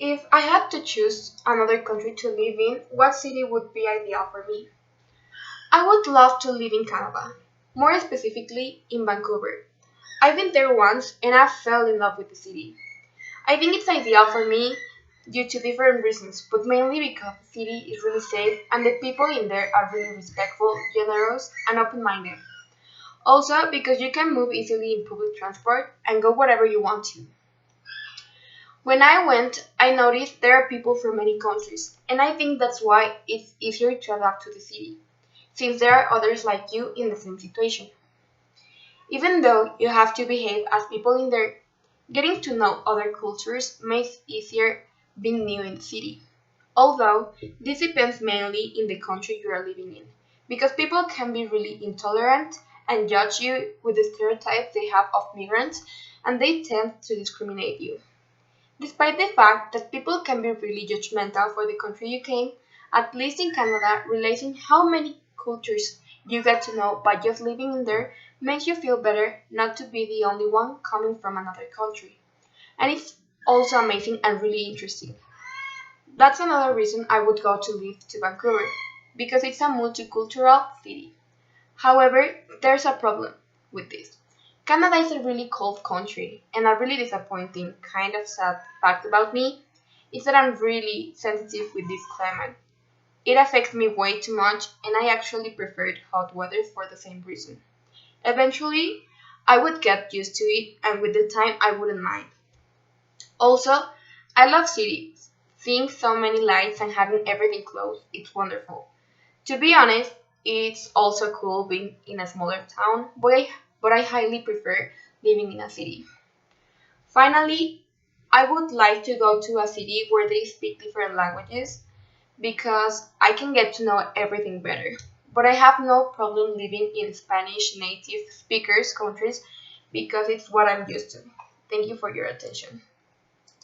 If I had to choose another country to live in, what city would be ideal for me? I would love to live in Canada, more specifically in Vancouver. I've been there once and I fell in love with the city. I think it's ideal for me due to different reasons, but mainly because the city is really safe and the people in there are really respectful, generous, and open minded. Also, because you can move easily in public transport and go wherever you want to. When I went, I noticed there are people from many countries, and I think that's why it's easier to adapt to the city, since there are others like you in the same situation. Even though you have to behave as people in there, getting to know other cultures makes easier being new in the city. Although this depends mainly in the country you are living in, because people can be really intolerant and judge you with the stereotypes they have of migrants, and they tend to discriminate you. Despite the fact that people can be really judgmental for the country you came, at least in Canada, realizing how many cultures you get to know by just living in there makes you feel better not to be the only one coming from another country. And it's also amazing and really interesting. That's another reason I would go to live to Vancouver, because it's a multicultural city. However, there's a problem with this. Canada is a really cold country, and a really disappointing, kind of sad fact about me is that I'm really sensitive with this climate. It affects me way too much, and I actually preferred hot weather for the same reason. Eventually, I would get used to it, and with the time, I wouldn't mind. Also, I love cities. Seeing so many lights and having everything close, it's wonderful. To be honest, it's also cool being in a smaller town, but I highly prefer living in a city. Finally, I would like to go to a city where they speak different languages because I can get to know everything better. But I have no problem living in Spanish native speakers countries because it's what I'm used to. Thank you for your attention.